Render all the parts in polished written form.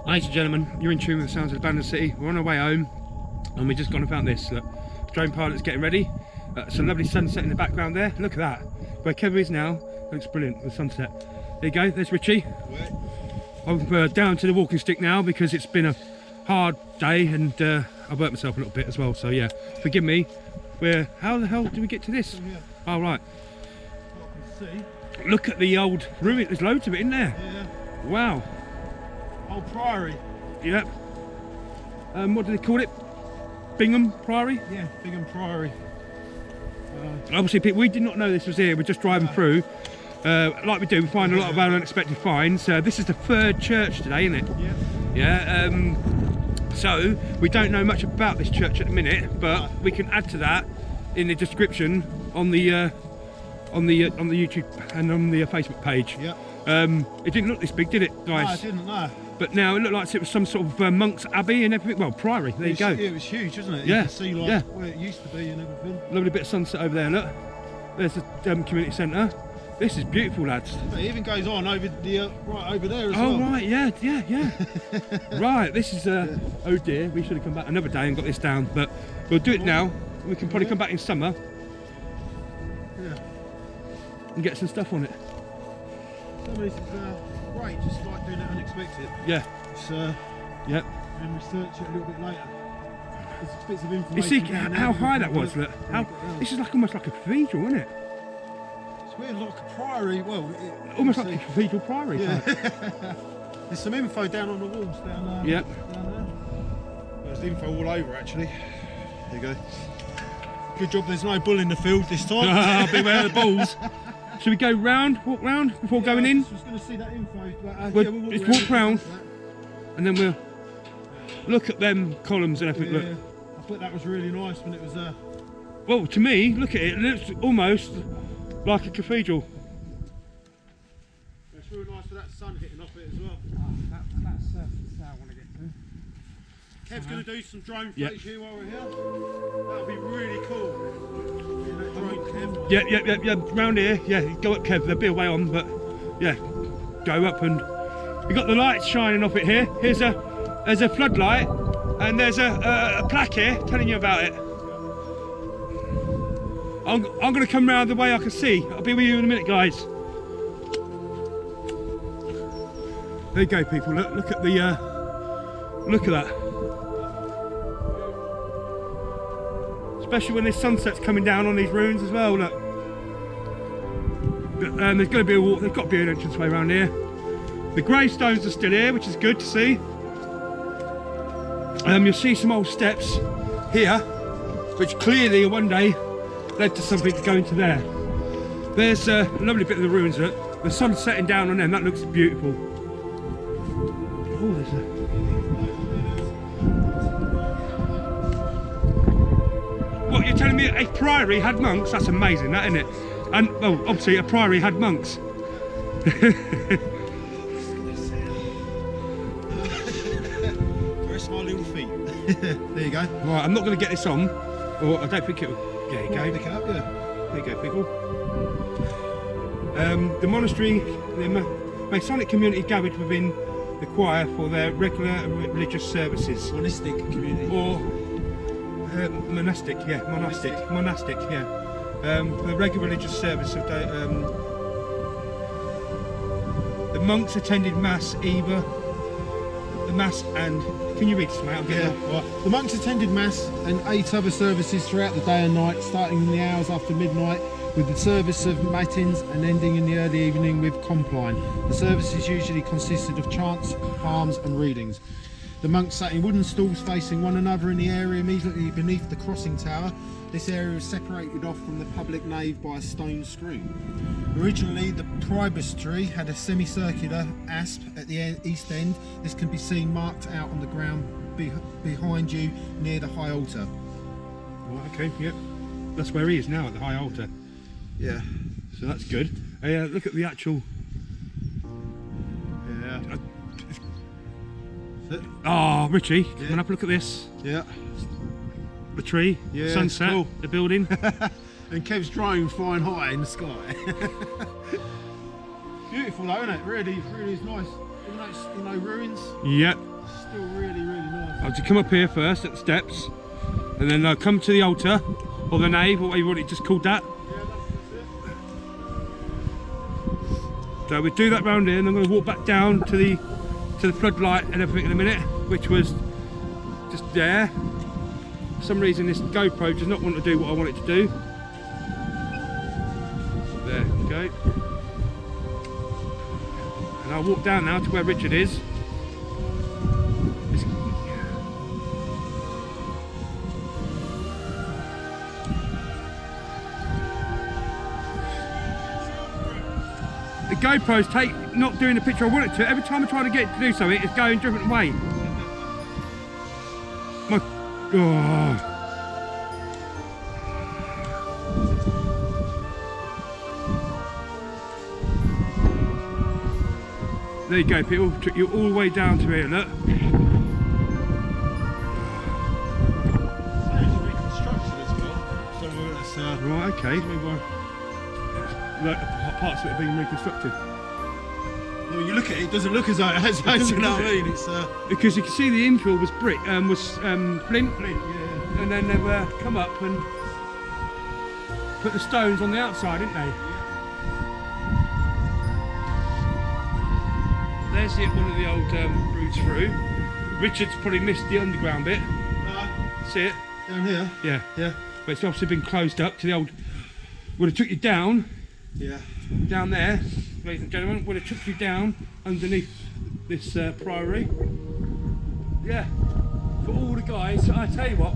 Ladies and gentlemen, you're in tune with the sounds of abandoned city. We're on our way home and we've just gone and found this. Look, drone pilot's getting ready. Some lovely sunset in the background there. Look at that. Where Kev is now, looks brilliant with sunset. There you go, there's Richie. I'm down to the walking stick now because it's been a hard day and I've worked myself a little bit as well, so yeah, forgive me. How the hell do we get to this? Oh, right. Look at the old ruin, there's loads of it in there. Yeah. Wow. Old Priory. Yep. What do they call it? Binham Priory? Yeah, Binham Priory. Obviously, people, we did not know this was here. We're just driving through. Like we do, we find a lot of our unexpected finds. This is the third church today, isn't it? Yeah. Yeah. So we don't know much about this church at the minute, but we can add to that in the description on the YouTube and on the Facebook page. Yeah. It didn't look this big, did it, guys? No, it didn't. No. But now it looked like it was some sort of monk's abbey and everything. Well, priory. There you go. It was huge, wasn't it? Yeah. You can see like where it used to be and everything. Lovely bit of sunset over there. Look, there's the community centre. This is beautiful, lads. But it even goes on over the right over there as well. Oh right, yeah. Right, this is oh dear, we should have come back another day and got this down, but we'll do it now. We can probably come back in summer. Yeah. And get some stuff on it. This is great, just like doing it unexpected. Yeah. It's, yep. And research it a little bit later. There's bits of information. You see how high that was? Look, this is like almost like a cathedral, isn't it? It's weird, like a priory. Well, almost like a cathedral priory. Yeah. There's some info down on the walls down there. Yep. Down there. There's info all over actually. There you go. Good job. There's no bull in the field this time. Beware the bulls. Should we go round, walk round before going in? I was going to see that info. But, we'll walk round and then we'll look at them columns and everything. Yeah, look. I thought that was really nice when it was. Well, to me, look at it. It looks almost like a cathedral. It's really nice with that sun hitting off it as well. That's how I want to get to. Kev's going to do some drone footage here while we're here. That'll be really cool. Yeah, round here, yeah, go up, Kev, there'll be a way on, but yeah, go up and we've got the lights shining off it here. There's a floodlight and there's a plaque here telling you about it. I'm going to come round the way I can see. I'll be with you in a minute, guys. There you go, people, look at the, look at that. Especially when this sunset's coming down on these ruins as well. Look, there's going to be a walk. There's got to be an entranceway around here. The gravestones are still here, which is good to see. You'll see some old steps here, which clearly one day led to something to go into there. There's a lovely bit of the ruins. Look, the sun's setting down on them. That looks beautiful. Oh, there's a. What, you're telling me a priory had monks? That's amazing, that, isn't it? And, well, obviously a priory had monks. Very small little feet. There you go. Right, I'm not going to get this on, or I don't think it will. There you go. Pick it up, yeah. There you go, people. The monastery, the Masonic community gathered within the choir for their regular religious services. Monastic community. Or monastic, yeah, monastic, yeah. For the regular religious service of the monks attended mass either the mass and can you read this, mate? Right. The monks attended mass and 8 other services throughout the day and night, starting in the hours after midnight with the service of matins and ending in the early evening with compline. The services usually consisted of chants, psalms and readings. The monks sat in wooden stools facing one another in the area immediately beneath the crossing tower. This area was separated off from the public nave by a stone screen. Originally, the presbytery had a semicircular asp at the east end. This can be seen marked out on the ground behind you near the high altar. Right, okay, yep. That's where he is now, at the high altar. Yeah. So that's good. Look at the actual... Yeah. Oh, Richie, come on up, look at this. Yeah. The tree, sunset, cool. The building. And Kev's drone flying high in the sky. Beautiful though, isn't it? Really is nice. Even though it's, ruins. Yep. still really, really nice. I have to come up here first at the steps, and then come to the altar, or the nave, or what you want it just called that. Yeah, that's it. So we do that round here, and I'm going to walk back down to the floodlight and everything in a minute, which was just there. For some reason this GoPro does not want to do what I want it to do. There we go. And I'll walk down now to where Richard is. The GoPro's not doing the picture I want it to. Every time I try to get it to do something, it's going a different way. My God. There you go, people. Took you all the way down to here, look. Reconstruction as well. So that's Right, okay. Like parts of it are being reconstructed. when you look at it, it doesn't look as though it has, you know what I mean? It's because you can see the infill was brick, flint, yeah. and then they've come up and put the stones on the outside, didn't they? There's one of the old routes through. Richard's probably missed the underground bit. See it? Down here? Yeah. Yeah. But it's obviously been closed up to the old. Would have took you down. Yeah. Down there, ladies and gentlemen, would have took you down underneath this priory. Yeah. For all the guys, I tell you what.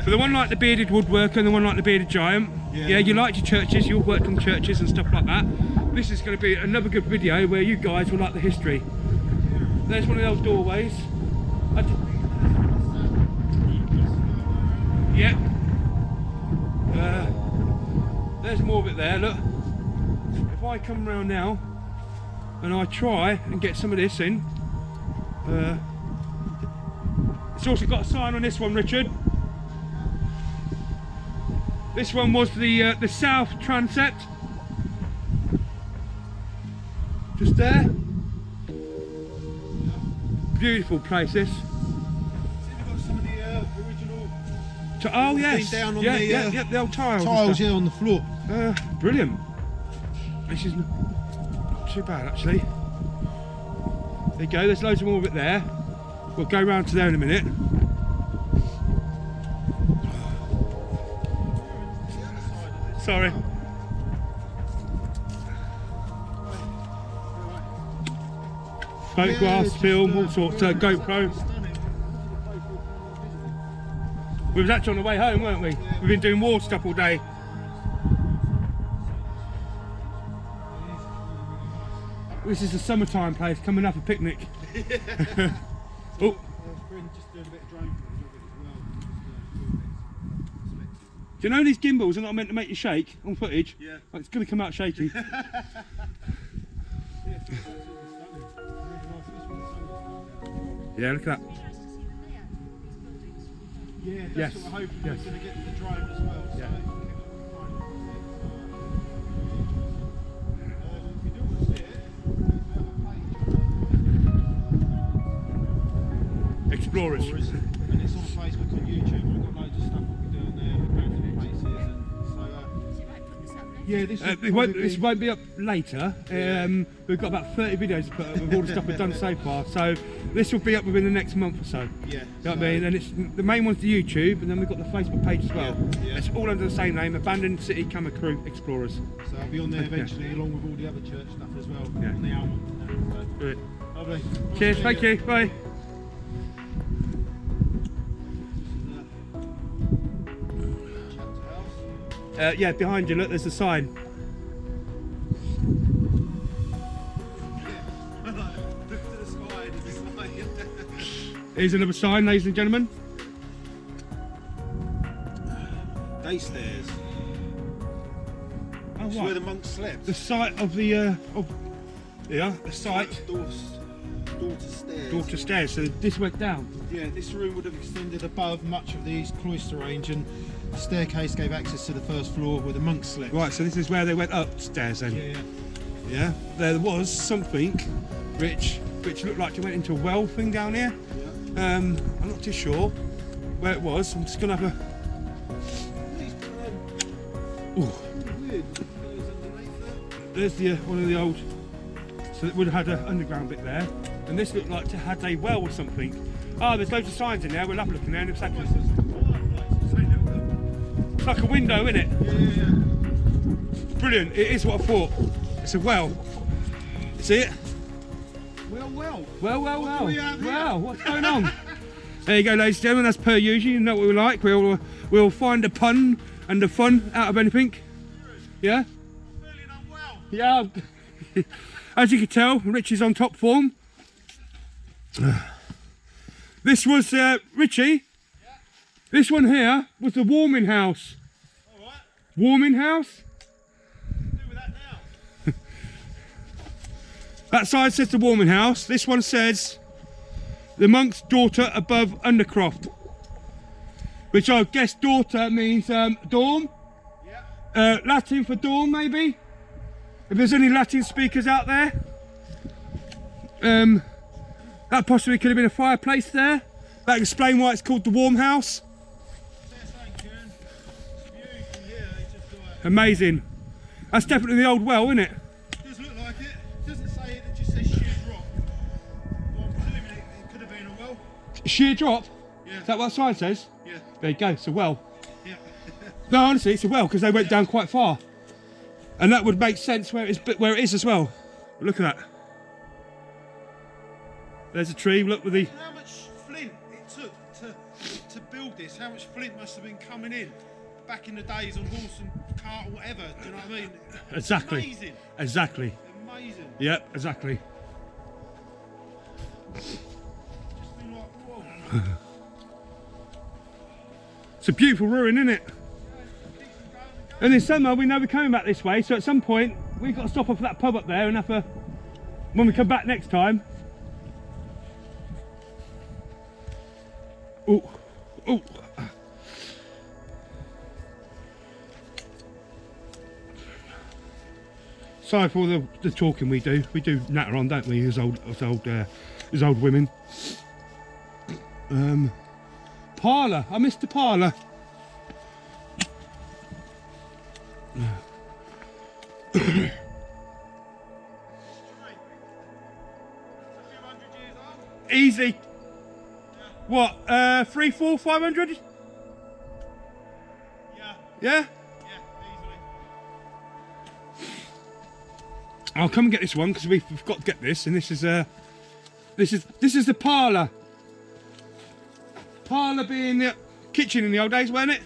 For the one like the bearded woodworker and the one like the bearded giant. Yeah, you liked your churches, you all worked on churches and stuff like that. This is going to be another good video where you guys will like the history. There's one of those doorways. Yep. There's more of it there, look. If I come around now and I try and get some of this in, it's also got a sign on this one, Richard. This one was the south transept. Just there. Beautiful place this. See, we've got some of the original. Oh yes, down on the old tiles. Tiles here on the floor. Brilliant. This is not too bad actually. There you go. There's loads more of it there. We'll go round to there in a minute. Sorry. Photographs, film, all sorts. GoPro. We was actually on the way home, weren't we? Yeah. We've been doing war stuff all day. This is a summertime place, coming up a picnic. Oh. Do you know these gimbals are not meant to make you shake on footage? Yeah. Like, it's going to come out shaky. Yeah, look at that. Yeah, that's Yes. what we're hoping Yes. we're going to get the drone as well. Yeah. So if you do want to see it, we have a page. Explorers. And it's on Facebook and YouTube. We've got loads of stuff we'll be doing there, random places. And so, yeah, This won't be up later. We've got about 30 videos to put up with all the stuff we've done so far. So this will be up within the next month or so. yeah. You know what I mean? And it's the main one's the YouTube, and then we've got the Facebook page as well. Yeah. It's all under the same name, Abandoned City Conqueror Explorers. So I'll be on there eventually, along with all the other church stuff as well. Yeah. On the album. So, Brilliant. lovely. Cheers, thank you, bye. Yeah, behind you, look, there's a sign. Here's another sign, ladies and gentlemen. Day stairs. Oh, It's where the monks slept. The site of the the site. Daughter stairs. Daughter stairs. So this went down. Yeah, this room would have extended above much of the east cloister range, and the staircase gave access to the first floor where the monks slept. Right. So this is where they went upstairs then. Yeah. Yeah. There was something, which looked like it went into a well thing down here. Yeah. I'm not too sure where it was. I'm just gonna have a. Ooh. There's the one of the old. So it would have had an underground bit there, and this looked like it had a well or something. Oh, there's loads of signs in there. We'll have a look in there in a second. It's like a window, isn't it? Yeah. Brilliant. It is what I thought. It's a well. See it? Well. Well, what's going on? There you go, ladies and gentlemen. That's per usual. You know what we like. We'll find a pun and the fun out of anything. Yeah? I'm feeling unwell. Yeah. As you can tell, Richie's on top form. This was Richie. Yeah. This one here was the warming house. All right. Warming house. What do with that now? That side says the warming house. This one says the monk's daughter above Undercroft, which I guess daughter means dorm. Yeah. Latin for dorm, maybe. If there's any Latin speakers out there, that possibly could have been a fireplace there. That explains why it's called the warm house. Amazing. That's definitely the old well, isn't it? It does look like it. It doesn't say it, it just says sheer drop. Well, I'm presuming it could have been a well. Sheer drop? Yeah. Is that what the sign says? Yeah. There you go, it's a well. Yeah. No, honestly, it's a well because they went down quite far. And that would make sense where it is as well. Look at that. There's a tree, look with the... How much flint it took to build this? How much flint must have been coming in back in the days on horse and cart or whatever? Do you know what I mean? Exactly. Amazing. Exactly. Amazing. Yep, exactly. Just been like, whoa. It's a beautiful ruin, isn't it? And in summer, we know we're coming back this way, so at some point, we've got to stop off at that pub up there and have a... When we come back next time... Oh, oh. Sorry for all the talking we do. We do natter on, don't we, as old women. Parlour. I missed the parlour. Easy. What? 3, 4, 500? Yeah. Yeah? Yeah, easily. I'll come and get this one because we've got to get this, and this is the parlour. Parlour being the kitchen in the old days, weren't it?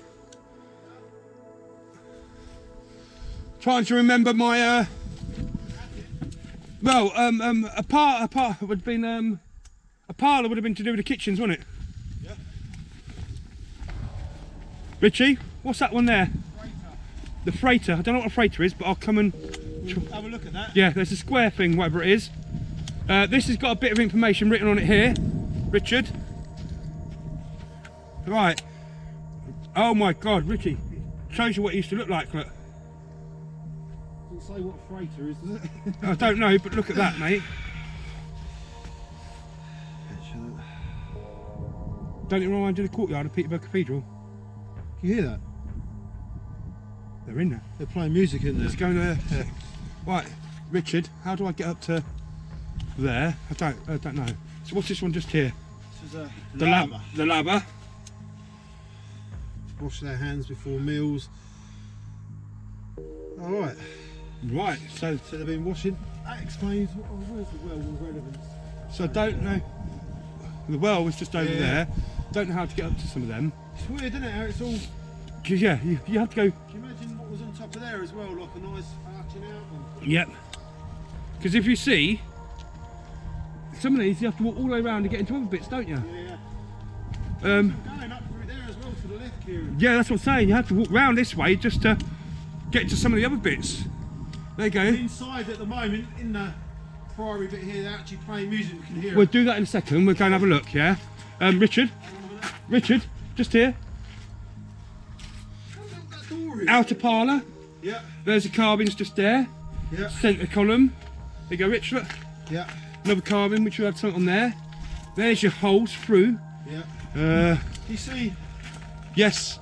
Trying to remember my a parlour would have been a parlour would have been to do with the kitchens, wouldn't it? Yeah. Richie, what's that one there? Freighter. The freighter. I don't know what a freighter is, but I'll come and have a look at that. yeah, there's a square thing, whatever it is. This has got a bit of information written on it here, Richard. Right. Oh my God, Richie. It shows you what it used to look like. Look. Doesn't say what a freighter is, does it? I don't know, but look at that, mate. Don't it remind you of the courtyard of Peterborough Cathedral? Can you hear that? They're in there. They're playing music in there. Let's go there. Right, Richard, how do I get up to there? I don't know. So what's this one just here? This is The lather. The lather. Wash their hands before meals. All right. Right. So they've been washing. That explains. Oh, where's the well with relevance? So I don't know. The well was just over Yeah. there. Don't know how to get up to some of them. It's weird, isn't it? How it's all. Cause yeah, you have to go. Can you imagine what was on top of there as well, like a nice arching out one? Yep. Because if you see, some of these you have to walk all the way around to get into other bits, don't you? Yeah. Um. Going up through there as well to the left, Kieran. Yeah, that's what I'm saying. You have to walk round this way just to get to some of the other bits. There you go. Inside at the moment, in the priory bit here, they're actually playing music. We can hear We'll it. do that in a second. We'll go and have a look. Yeah. Richard. Richard, just here. That door is. Outer parlour. Yeah. There's the carvings just there. Yeah. Centre column. There you go, Richard. Yeah. Another carving which we had something on there. There's your holes through. Yeah. You see? Yes.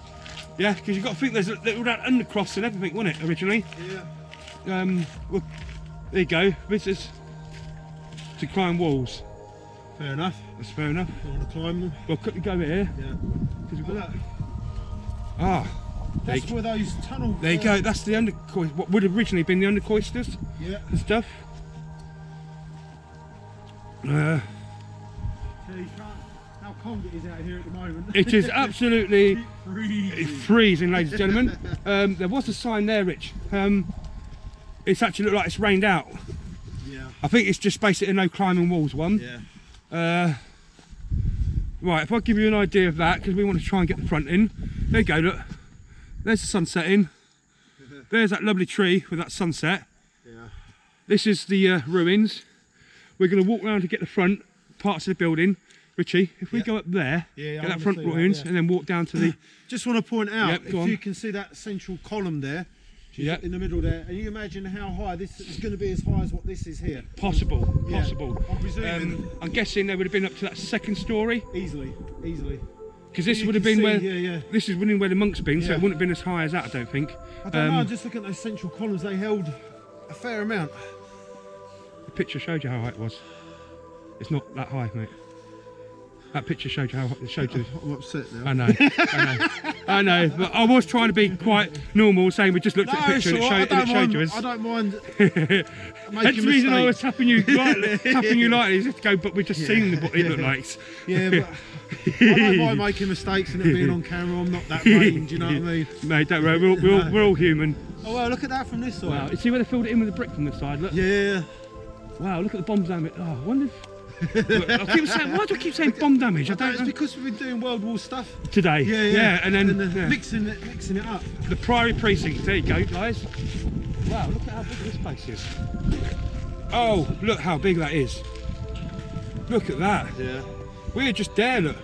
Yeah, because you've got to think there's that undercross and everything, wasn't it, originally? Yeah. Well, there you go. This is to climb walls. Fair enough. That's fair enough. You want to climb them? Well, quickly go here. Yeah. We've got that. That's where those tunnels. There you go. That's the what would have originally been the undercoisters. Yeah. And stuff. So you can't. How cold it is out here at the moment. It is absolutely freezing, ladies and gentlemen. There was a sign there, Rich. It's actually looked like it's rained out. Yeah. I think it's just basically a no climbing walls one. Yeah. Right, if I give you an idea of that, because we want to try and get the front in. There you go, look. There's the sun setting. There's that lovely tree with that sunset. Yeah. This is the ruins. We're going to walk around to get the front parts of the building. Richie, if we go up there, get that front ruins, and then walk down to the... Just want to point out, if on. you can see that central column there, in the middle there, and you imagine how high this is going to be, as high as what this is here. Possible. I'm presuming. I'm guessing they would have been up to that second story. Easily. Because this would have been where this is where the monk's been, so it wouldn't have been as high as that, I don't think. I don't know. Just look at those central columns; they held a fair amount. The picture showed you how high it was. It's not that high, mate. That picture showed you how it showed you. I'm upset now. I know, but I was trying to be quite normal, saying we just looked at the picture and it showed you us. I don't mind making That's the reason I was tapping you lightly, is just to go, but we've just seen what it looked like. Yeah, but I don't mind making mistakes and it being on camera. I'm not that vain, do you know what I mean? Mate, don't worry, we're all human. Oh well, look at that from this side. Wow, you see where they filled it in with the brick from this side, look? Yeah. Wow, look at the bomb damage. Oh, I wonder if... I keep saying, why do I keep saying bomb damage? I don't know. It's because we've been doing World War stuff today. Yeah, and then mixing it up. The Priory precinct. There you go, guys. Wow, look at how big this place is. Oh, look how big that is. Look at that. Yeah. We're just there. Look.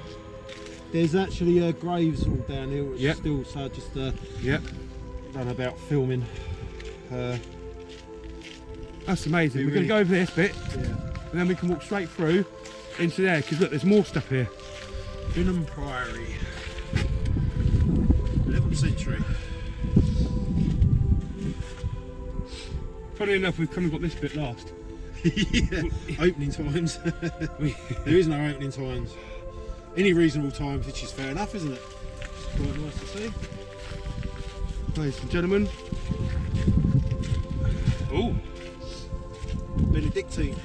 There's actually graves all down here, which is still so just don't know about filming. That's amazing. We're going to go over this bit. Yeah. And then we can walk straight through into there, because look, there's more stuff here. Binham Priory, 11th century. Funny enough, we've come and got this bit last. Opening times. There is no opening times. Any reasonable times, which is fair enough, isn't it? It's quite nice to see. Ladies and gentlemen. Oh, benedictine.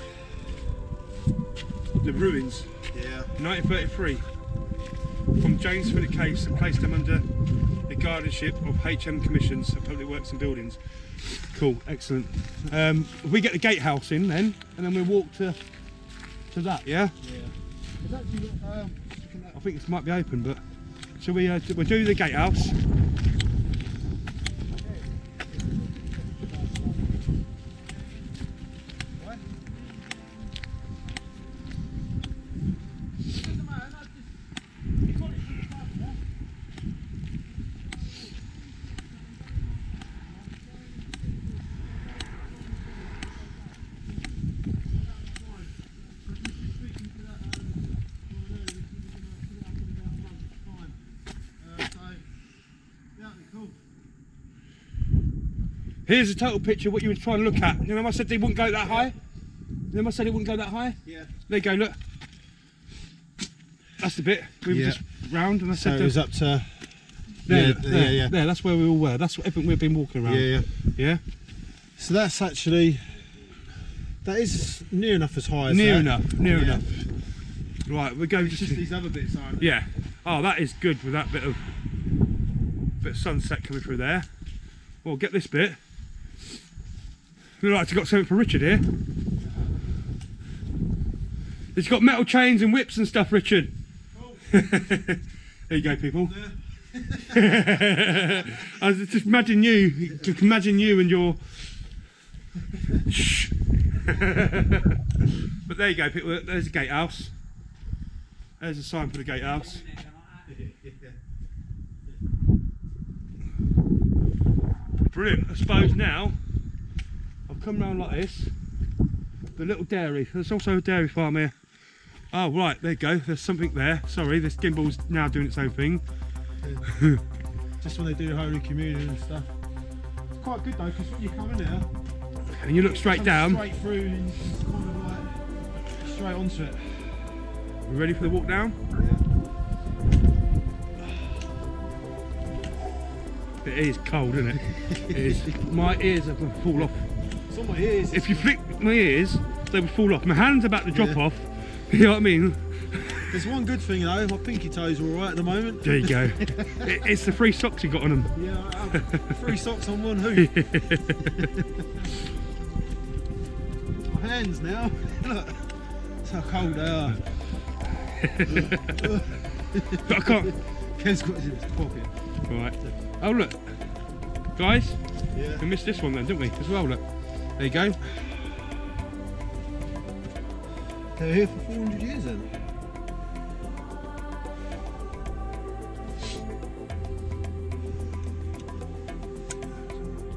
The ruins. Yeah. 1933. From James for the case and placed them under the guardianship of HM Commissions of Public Works and Buildings. Cool, excellent. We get the gatehouse in then, and then we walk to that, yeah? Yeah. I think this might be open, but shall we we'll do the gatehouse. Here's a total picture of what you were trying to look at. You remember I said they wouldn't go that high? Remember I said it wouldn't go that high? Yeah. There you go, look. That's the bit. We were just round and I said... So it was up to... There, that's where we all were. That's what everything we've been walking around. Yeah. So that's actually... That is near enough as high as Near enough. Right, we're going just these other bits, aren't they? Yeah. Oh, that is good with that bit of sunset coming through there. Well, get this bit. We'd like to got something for Richard here. It's got metal chains and whips and stuff, Richard. Cool. There you go, people. I was just imagine you and your... Shh. But there you go, people. There's the gatehouse. There's a sign for the gatehouse. Brilliant. I suppose now I've come round like this. The little dairy. There's also a dairy farm here. Oh right, there you go. There's something there. Sorry, this gimbal's now doing its own thing. Yeah. Just when they do Holy Communion and stuff. It's quite good though, because when you come in here And you look straight down. straight through and it's kind of like straight onto it. You ready for the walk down? Yeah. It is cold, isn't it? It is. My ears are going to fall off. It's on my ears. If you flick my ears, they would fall off. My hand's about to drop off. You know what I mean? There's one good thing though, my pinky toes are alright at the moment. There you go. It's the free socks you got on them. Yeah, I have 3 socks on 1 hoop. My hands now, look, that's how cold they are. But I can't. Ken's got it in his pocket. Right. Oh look, guys, Yeah. we missed this one then, didn't we? As well, look. There you go. They were here for 400 years then.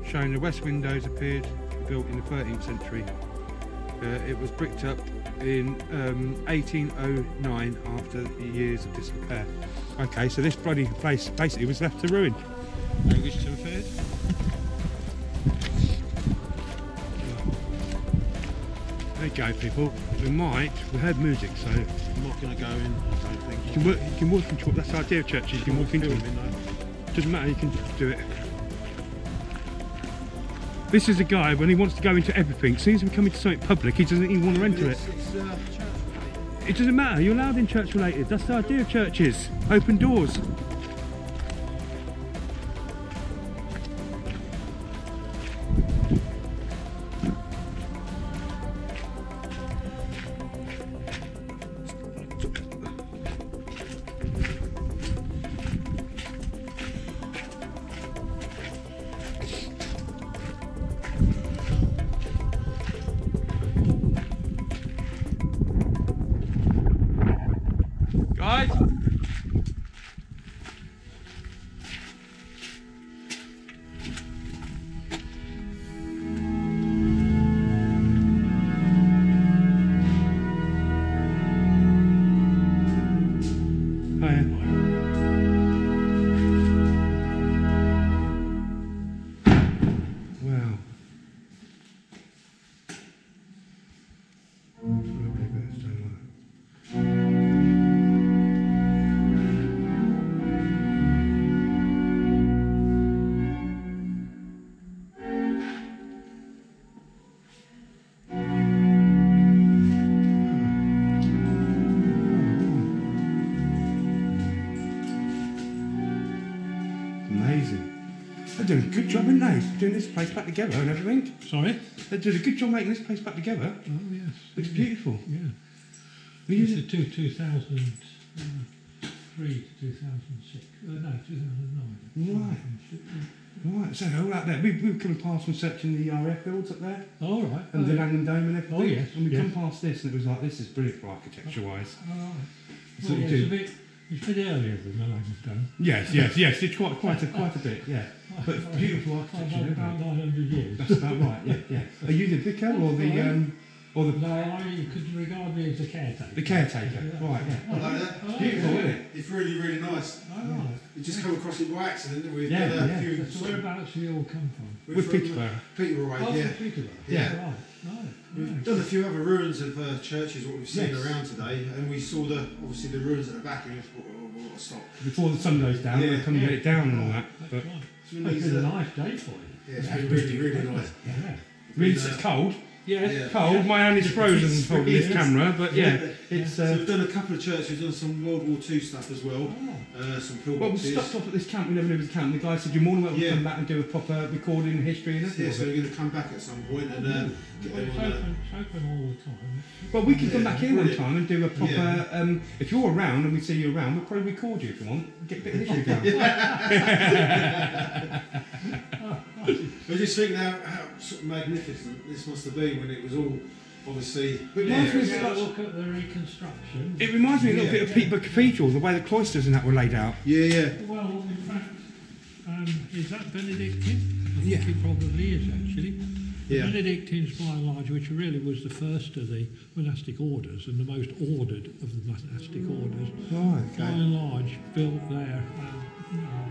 Showing the west windows appeared built in the 13th century. It was bricked up in 1809 after years of disrepair. Okay, so this bloody place basically was left to ruin. Language to affairs. There you go, people. We heard music, so I'm not going to go in, I don't think. you can walk into it. That's the idea of churches. You can walk into it. Doesn't matter, you can do it. This is a guy, when he wants to go into everything, as soon as we come into something public, he doesn't even want to enter it. It's church related. It doesn't matter, you're allowed in church related. That's the idea of churches. Open doors. Guys? Hiya. Wow. Amazing. They're doing a good job, aren't they? Doing this place back together and everything. Sorry? They did a good job making this place back together. Oh yes. It's beautiful. Yeah. We It's use a it. 2003 to 2006. No, 2009. Right. Right, so all out there. We were coming past and searching the RAF builds up there. All right. And the Langham Dome and everything. Oh, yes, And we yes. come past this and it was like, this is brilliant for architecture wise. All right. So Well, you it's do. a bit earlier than the Langham Dome. Yes, it's quite a bit, yeah. But it's beautiful architecture. About Isn't it? 900 years. That's about right, yeah. Are you the vicar or the No, I could regard me as a caretaker. the caretaker? Right, yeah. I like that. Beautiful, isn't it? It's really, really nice. All right. We just come across it by accident, didn't we? Yeah, Did a yeah. few So whereabouts do you all come from? we're With from Peterborough. Peterborough, Oh, yeah. from Peterborough. Yeah. Right. We've done a few other ruins of churches, what we've seen Yes. around today, and we saw obviously the ruins at the back, and we thought, oh, we've got to stop. Before the sun goes down, Yeah. we'll come and get it down and all that. That's But right. So we It's need been a to- nice day for you. Yeah, it's been really, really nice. Yeah. really, it's cold. Yeah. Yeah. Cold. My hand is frozen holding this camera, but yeah, it's. So we've done a couple of churches, we've done some World War II stuff as well, some Well, we pillboxes. stopped off at this camp. We never knew it was a camp. The guy said, "You're more than welcome to Yeah. come back and do a proper recording and history and everything." Yeah, of so it." we're going to come back at some point and get Well, them it's on open all the time. Well, we can come Yeah, back here one brilliant. time and do a proper. Yeah. If you're around and we see you around, we'll probably record you if you want. Get a bit of history down. I just think now how sort of magnificent this must have been when it was all obviously. It reminds me of Have a such- look at the reconstruction. It reminds me a little Yeah. bit of Peterborough Cathedral, the way the cloisters and that were laid out. Yeah, yeah. Well, in fact, is that benedictine? I think Yeah. it probably is actually. Yeah. The Benedictines, by and large, which really was the first of the monastic orders and the most ordered of the monastic orders, Right. by and large built their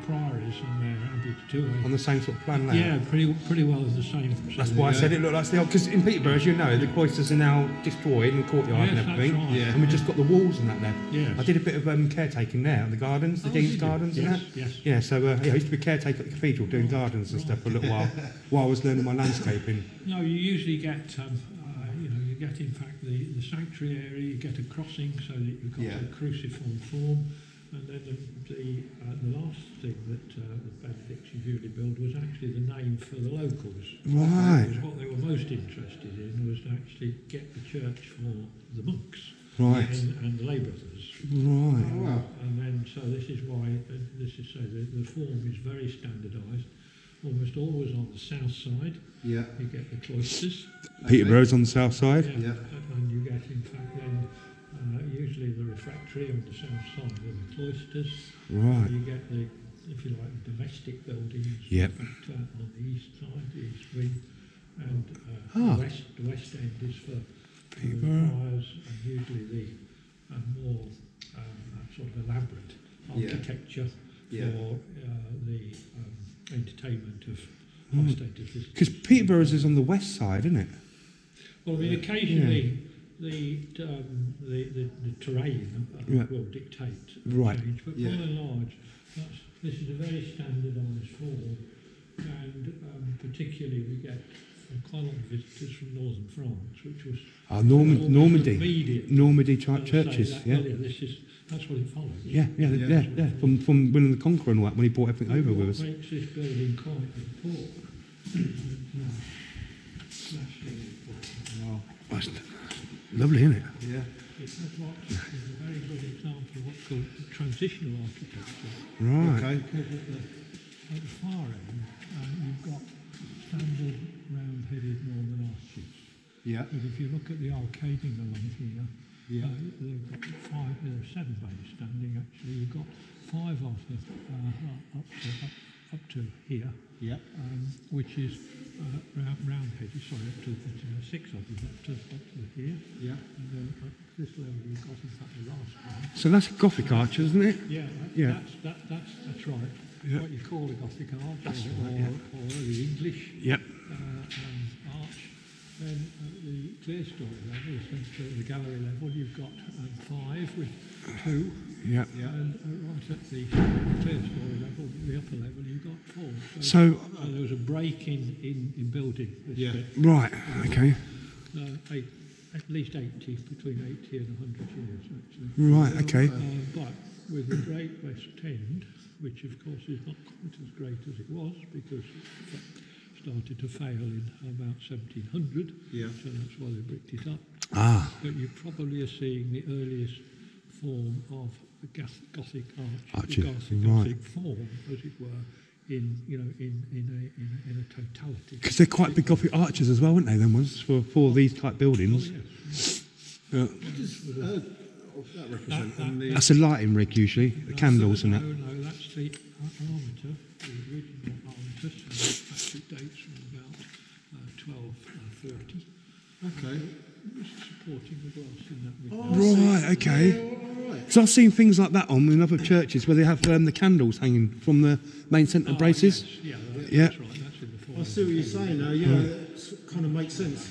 priories and their abbey On the same sort of plan layout. yeah, pretty well as the same. That's why I said it looked like the old. Because in Peterborough, as you know, the cloisters are now destroyed and the courtyard Yes, and everything. that's right. Yeah. And we've just got the walls and that left. Yes. I did a bit of caretaking there, the gardens, the Oh, Dean's did you? Gardens and Yes, that. yes. Yeah, so yeah, I used to be caretaker at the cathedral doing gardens and stuff for a little while I was learning my landscaping. No, you usually get, you get in fact the sanctuary area, you get a crossing so that you've got a cruciform form, and then the last thing that the Benedicts usually built was actually the name for the locals. Right. Because what they were most interested in was to actually get the church for the monks Right. and the lay brothers. Right. Oh, wow. And then, so this is why, the form is very standardised, almost always on the south side. Yeah. You get the cloisters. Peterborough's on the south side. Yeah. And you get, in fact, then usually the refectory on the south side of the cloisters. Right. You get the, if you like, the domestic buildings. Yep. In fact, on the east side, the east wing, and the west end is for Peterborough. choirs, and usually the more sort of elaborate architecture for the entertainment of high-status visitors. Because Peterborough's is on the west side, isn't it? Well, I mean, occasionally the terrain will dictate change, but by and large, this is a very standardised form, and particularly we get quite a lot of visitors from northern France, which was Normandy type churches. That's what it follows. Yeah. From William the Conqueror and all that, when he brought everything over with us. What makes this building quite important? Wow. That's lovely, isn't it? Yeah. It has lots, is a very good example of what's called transitional architecture. Right. Okay. Because at the far end, you've got standard round-headed northern arches. Yeah. But if you look at the arcading along here, Yeah. they've got there are 7 bays standing actually. You've got 5 of them up to here, which is round-headed. Sorry, up to 6 of them up to here. Yeah. And then at this level you've got in fact the last one. So that's Gothic arches, isn't it? Yeah, that's right. Yeah. What you call a Gothic arch, or early English Yep. arch. Then at the clear story level, essentially the gallery level, you've got 5 with 2. Yep. And right at the clear story level, the upper level, you've got 4. So there was a break in building this bit. right. Okay. At least 80, between 80 and 100 years actually. Right. Okay. But with the Great West End, which of course is not quite as great as it was because it started to fail in about 1700, so that's why they bricked it up. But you probably are seeing the earliest form of the Gothic arch, the Gothic form, as it were, in a totality. Because they're quite big Gothic arches as well, weren't they? Then ones for these type buildings. Oh, yes. What does that represent? on the That's a lighting rig usually, the candles and that. No, that's the armature, the original armature, so actually dates from about 1230. Okay. Supporting the glass in that regard. Right. Okay. So I've seen things like that on in other churches where they have the candles hanging from the main centre braces. Yes. Yeah. That's right. That's in the form. I see what you're saying now. Yeah, it kind of makes sense.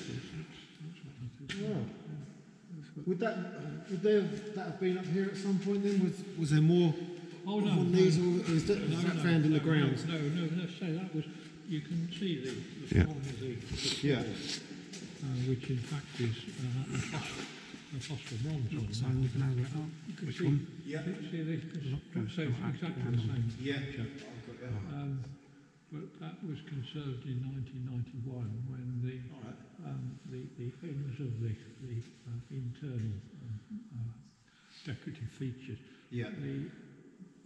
Wow. Would that have been up here at some point then? Was there more on these, or was that found in the grounds? No. So that was. You can see the form of the floor, which in fact is a phosphor bronze on. So you can have it up. Which one? Yeah. See this? So it's exactly the same. Yeah. But that was conserved in 1991 when the ends of the internal decorative features. Yeah. The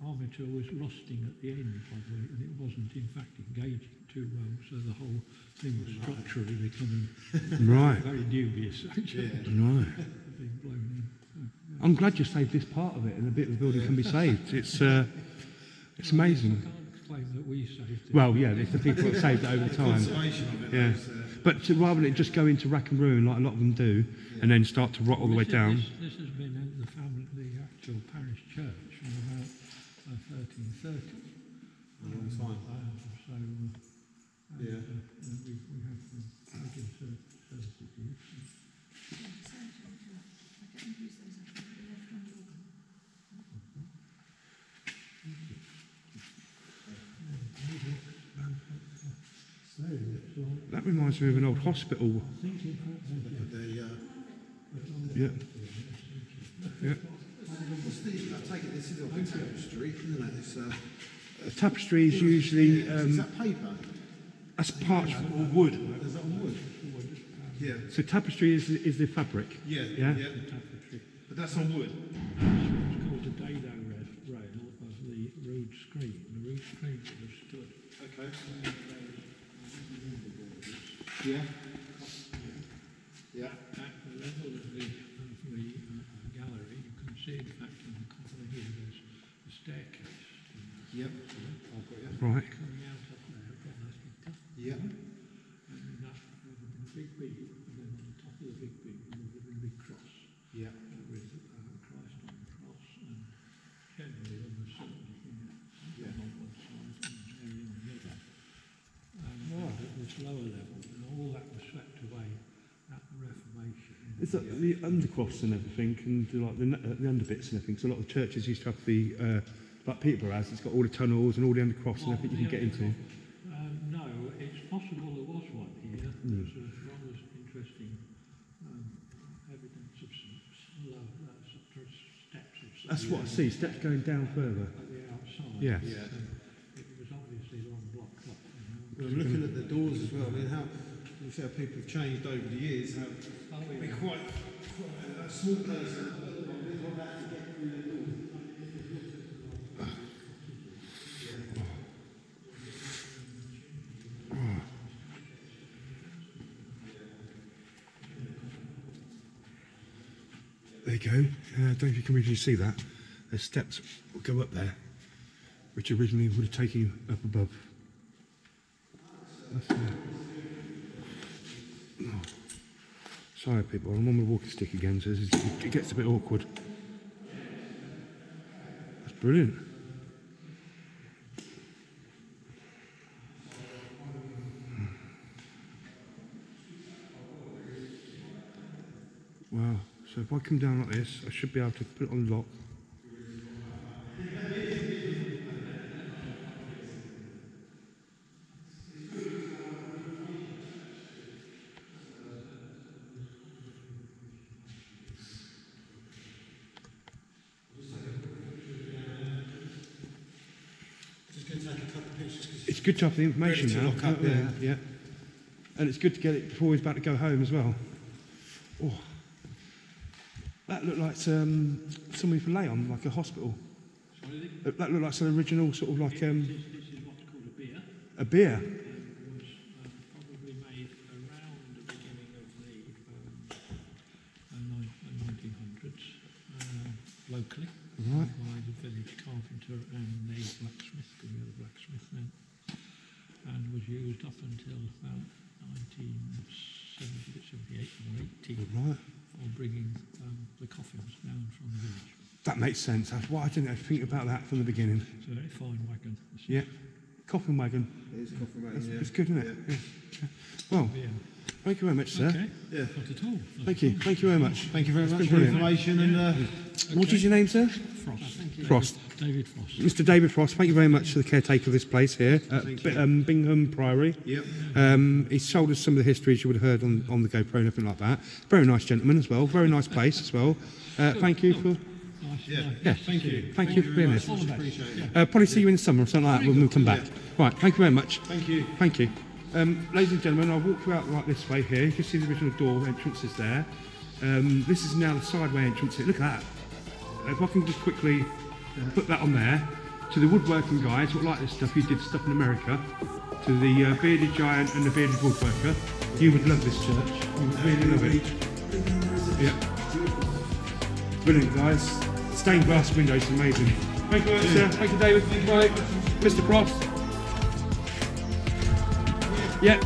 armature was rusting at the end, by the way, and it wasn't in fact engaging too well, so the whole thing was structurally becoming very dubious actually. Right. Being blown in. So, I'm glad you saved this part of it, and a bit of the building can be saved. It's amazing. I can't claim that we saved it. Well, yeah, it's the people that saved it over the time. Yeah. But rather than just go into rack and ruin like a lot of them do, and then start to rot all the way down. This has been the actual parish church from about 1330. A long time. So, we have regular services here. That reminds me of an old hospital. Yeah. Yeah. I take it this is a tapestry, isn't it? It's, A tapestry is usually is that paper? that's parchment or wood. Is that wood? Yeah. So tapestry is the fabric. Yeah. Yeah. Yeah. But that's on wood. It's called the dado rail of the rood screen. The rood screen that was stood. Okay. Yeah. Yeah. At the level of the gallery, you can see, in fact, in the corner here, there's a staircase. Yep. I've got you. Right. Coming out up there, quite nicely done. Yep. And that would have been a big beam, and then on the top of the big beam would have been a big cross. Yep. With Christ on the cross, and generally on the certainly here, on one side and Mary on the other. And at this lower level, and all that was swept away at the Reformation. It's like the undercross and everything, and like the underbits and everything. So a lot of churches used to have the like Peterborough has. It's got all the tunnels and all the undercross and everything you can get into. No, it's possible there was one here. There's a rather interesting evidence of some steps. That's what I see. Steps going down further. At the outside. Yes. Yeah. It was obviously long blocked up. Well, I'm looking at the doors as well. I mean, how you see how people have changed over the years. How be quite a small person. There you go. I don't know if you can really see that. The steps will go up there, which originally would have taken you up above. That's oh. Sorry, people. I'm on my walking stick again, so it gets a bit awkward. That's brilliant. Wow. So if I come down like this, I should be able to put it on lock. It's good to have the information now. Lock up, yeah. And it's good to get it before he's about to go home as well. Oh. That looked like somebody for Leon, like a hospital. That looked like some original sort of like... This is what's called a beer. A beer? It was probably made around the beginning of the 1900s, locally, Right. by the village carpenter and the blacksmith, because we had a blacksmith then, and was used up until about 1978 or 80. Right. For bringing the coffins down from the village. That makes sense. That's why I didn't think about that from the beginning. It's a very fine wagon. Yeah. Coffin wagon. It is coffin wagon, It's good, isn't it? Yeah. Well, thank you very much, sir. Okay. Yeah. Not at all. Thank you. Thank you very much. Thank you very much for the brilliant. information. And What is your name, sir? Frost. Frost. David Frost. Mr. David Frost, thank you very much to the caretaker of this place here at Binham Priory. yep. He's told us some of the histories you would have heard on the GoPro and everything like that. Very nice gentleman as well. Very nice place as well. Thank you for... Nice. Yeah. Thank you. Thank you for being much. here. Appreciate it. Probably see you in the summer or something like that when we come back. Right, thank you very much. Thank you. Thank you. Ladies and gentlemen, I'll walk you out right this way here. You can see the original door entrance is there. This is now the sideway entrance here. Look at that. If I can just quickly put that on there. To the woodworking guys who like this stuff, you did stuff in America. To the bearded giant and the bearded woodworker, you would love this church. You would really love it. Yeah. Brilliant, guys. Stained glass windows, amazing. Thank you very much, sir. Thank you, David. Bye. Mr. Frost. Yeah,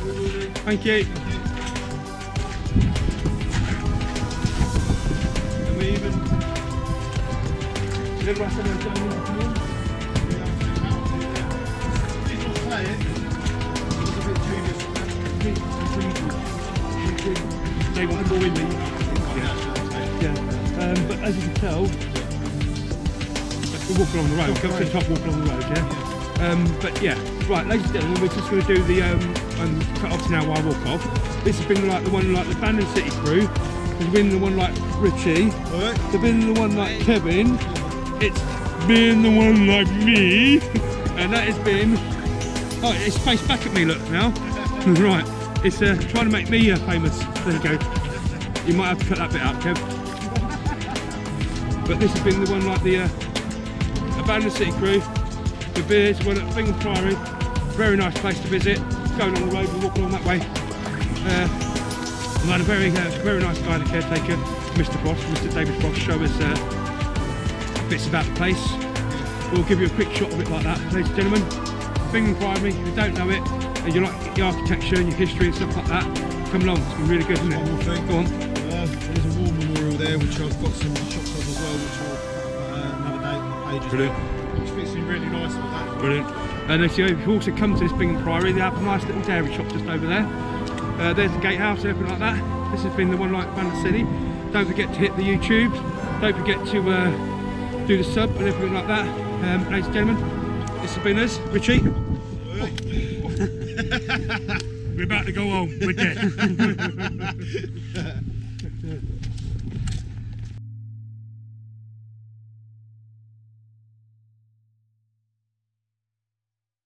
thank you. And we even... Did everyone say they're going on? They want more in me. Yeah. But as you can tell, we're walking along the road. Come to the top, walk along the road, yeah? But yeah, right, ladies and gentlemen, we're just going to do the cut off now while I walk off. This has been like the one like the Bandon City crew. There's been the one like Richie. Right. There's been the one like Kevin. It's been the one like me, and that has been. Oh, it's faced back at me. Look now. Right, it's trying to make me famous. There you go. You might have to cut that bit out, Kev. But this has been the one like the Bandon City crew. The beers, one at Binham Priory. Very nice place to visit. Going on the road, we walk along that way. We had a very nice guy, the caretaker, Mr. Boss, Mr. David Boss, show us bits about the place. We'll give you a quick shot of it like that, ladies and gentlemen. Binham Priory, if you don't know it, and you like the architecture and your history and stuff like that, come along. It's been really good, isn't it? One more thing. Go on. There's a war memorial there, which I've got some shots of as well, which will another day on the page as well. Which fits in really nice with that. Brilliant. And if you also come to this Binham Priory, they have a nice little dairy shop just over there. There's the gatehouse and everything like that. This has been the one like Bandon City. Don't forget to hit the YouTube. Don't forget to do the sub and everything like that. Ladies and gentlemen, this has been us, Richie. We're about to go home. We're dead.